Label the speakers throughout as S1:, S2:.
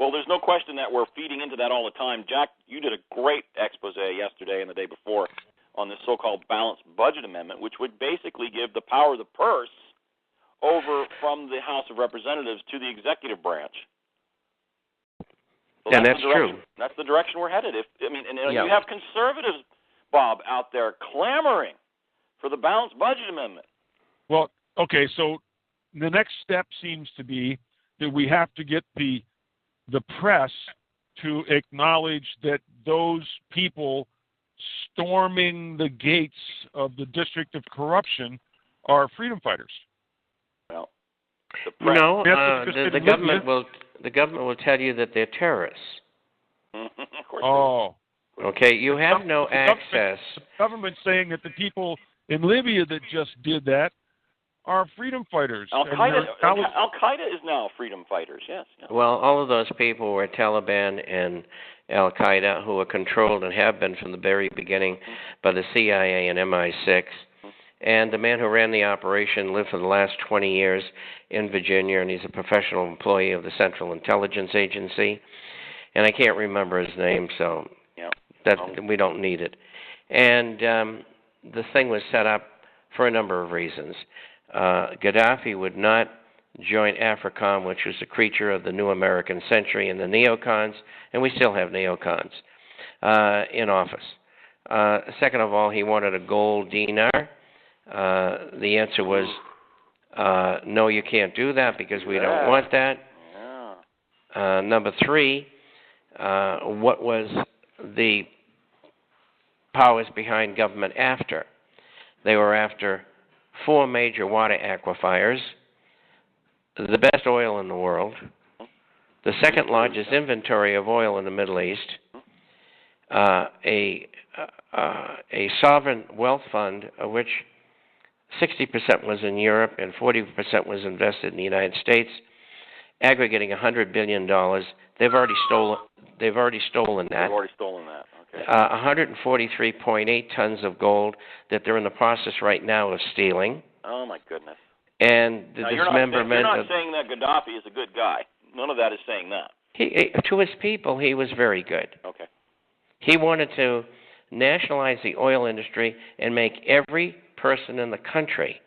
S1: Well, there's no question that we're feeding into that all the time. Jack, you did a great expose yesterday and the day before on this so-called balanced budget amendment, which would basically give the power of the purse over from the House of Representatives to the executive branch. So
S2: and that's true.
S1: That's the direction we're headed. You have conservatives, Bob, out there clamoring for the balanced budget amendment.
S3: Well, okay, so the next step seems to be that we have to get the press to acknowledge that those people storming the gates of the District of Corruption are freedom fighters.
S1: Well,
S2: the government will tell you that they're terrorists.
S1: Of course.
S3: Oh.
S2: Okay, you have no access.
S3: The government's saying that the people in Libya that just did that are freedom fighters.
S1: Al-Qaeda is now freedom fighters, yes. Yeah.
S2: Well, all of those people were Taliban and Al-Qaeda, who were controlled and have been from the very beginning by the CIA and MI6. And the man who ran the operation lived for the last 20 years in Virginia, and he's a professional employee of the Central Intelligence Agency. And I can't remember his name, so we don't need it. And the thing was set up for a number of reasons. Gaddafi would not join AFRICOM, which was a creature of the new American century, and the neocons, and we still have neocons in office. Second of all, he wanted a gold dinar. The answer was, no, you can't do that because we don't want that. Number three, what was the powers behind government after? They were after 4 major water aquifers, the best oil in the world, the second largest inventory of oil in the Middle East, a sovereign wealth fund of which 60% was in Europe and 40% was invested in the United States, aggregating $100 billion. They've already stolen that.
S1: They've already stolen that. Okay.
S2: 143.8 tons of gold that they're in the process right now of stealing.
S1: Oh my goodness!
S2: And the dismemberment.
S1: You're not saying that Gaddafi is a good guy. None of that is saying that.
S2: To his people, he was very good.
S1: Okay.
S2: He wanted to nationalize the oil industry and make every person in the country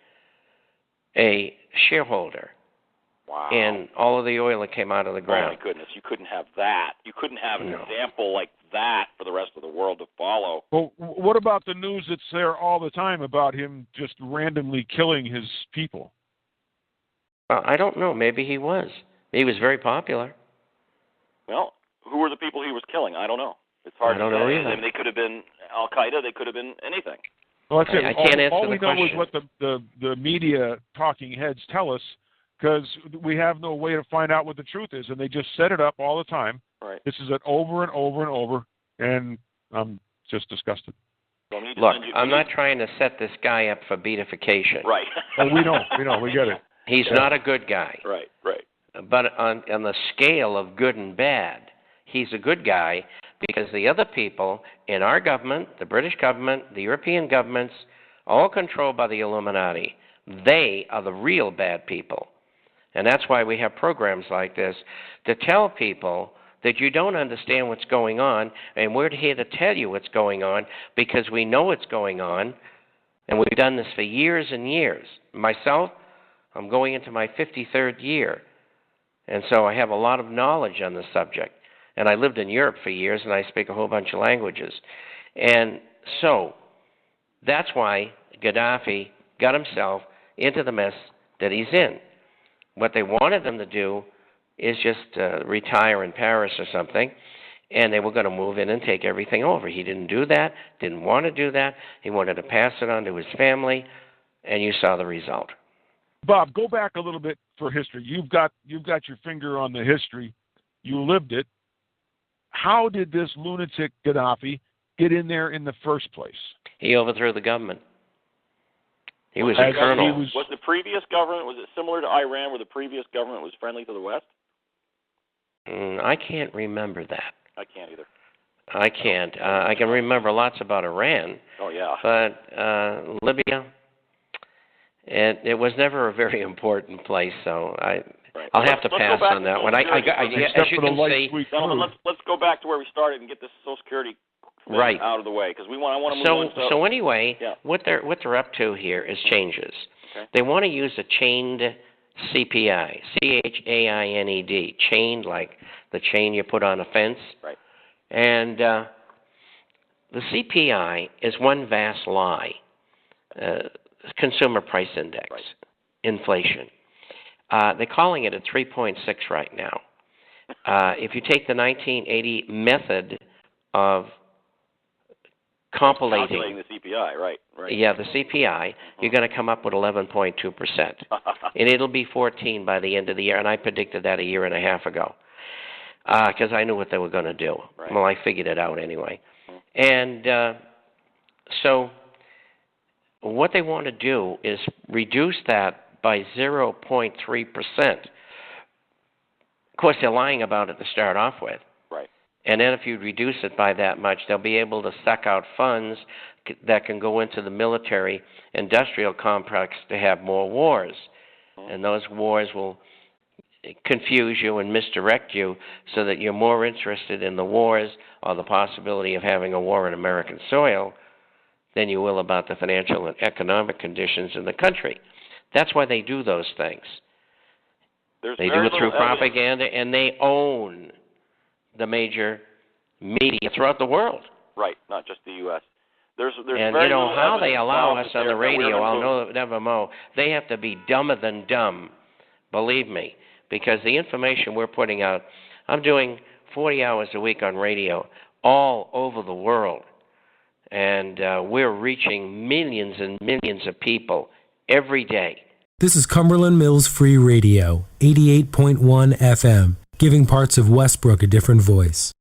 S2: a shareholder.
S1: Wow.
S2: In all of the oil that came out of the ground.
S1: Oh, my goodness. You couldn't have that. You couldn't have an example like that for the rest of the world to follow.
S3: Well, what about the news that's there all the time about him just randomly killing his people?
S2: I don't know. Maybe he was. He was very popular.
S1: Well, who were the people he was killing? I don't know. It's hard to say.
S2: Know either.
S1: They could have been Al-Qaeda. They could have been anything.
S3: Well, that's it.
S2: I can't answer
S3: all
S2: the question.
S3: All we know is what the media talking heads tell us, because we have no way to find out what the truth is, and they just set it up all the time.
S1: Right.
S3: This is it over and over and over, and I'm just disgusted.
S2: Look, I'm not trying to set this guy up for beatification.
S1: Right.
S3: Well, we know, we get it.
S2: He's not a good guy.
S1: Right.
S2: But on the scale of good and bad, he's a good guy because the other people in our government, the British government, the European governments, all controlled by the Illuminati, they are the real bad people. And that's why we have programs like this, to tell people that you don't understand what's going on, and we're here to tell you what's going on because we know what's going on, and we've done this for years and years. Myself, I'm going into my 53rd year, and so I have a lot of knowledge on the subject. And I lived in Europe for years, and I speak a whole bunch of languages. And so that's why Gaddafi got himself into the mess that he's in. What they wanted them to do is just retire in Paris or something, and they were going to move in and take everything over. He didn't do that, didn't want to do that. He wanted to pass it on to his family, and you saw the result.
S3: Bob, go back a little bit for history. You've got your finger on the history. You lived it. How did this lunatic Gaddafi get in there in the first place?
S2: He overthrew the government. He was a colonel.
S1: Was the previous government, was it similar to Iran where the previous government was friendly to the West?
S2: I can't remember that.
S1: I can't either.
S2: I can't. I can remember lots about Iran.
S1: Oh, yeah.
S2: But Libya, it was never a very important place, so
S1: Right.
S2: I'll have to pass on that one. As you can see,
S1: gentlemen, let's go back to where we started and get this Social Security thing out of the way, because I want to move on.
S2: So anyway, what they're up to here is changes.
S1: Okay.
S2: They want to use a chained CPI, CHAINED, chained like the chain you put on a fence.
S1: Right. And
S2: the CPI is one vast lie. Consumer Price Index, inflation. They're calling it at 3.6 right now. If you take the 1980 method of calculating
S1: the CPI, right.
S2: Yeah, the CPI, you're going to come up with 11.2%. And it'll be 14 by the end of the year, and I predicted that a year and a half ago because I knew what they were going to do.
S1: Right.
S2: Well, I figured it out anyway. And so what they want to do is reduce that by 0.3%. Of course, they're lying about it to start off with.
S1: Right.
S2: And then if you reduce it by that much, they'll be able to suck out funds that can go into the military-industrial complex to have more wars. And those wars will confuse you and misdirect you so that you're more interested in the wars or the possibility of having a war on American soil than you will about the financial and economic conditions in the country. That's why they do those things. They do it through propaganda, and they own the major media throughout the world.
S1: Right, not just the U.S. There's
S2: and you know how they allow us on the radio, I'll never know. They have to be dumber than dumb, believe me, because the information we're putting out, I'm doing 40 hours a week on radio all over the world. And we're reaching millions and millions of people every day.
S4: This is Cumberland Mills Free Radio, 88.1 FM, giving parts of Westbrook a different voice.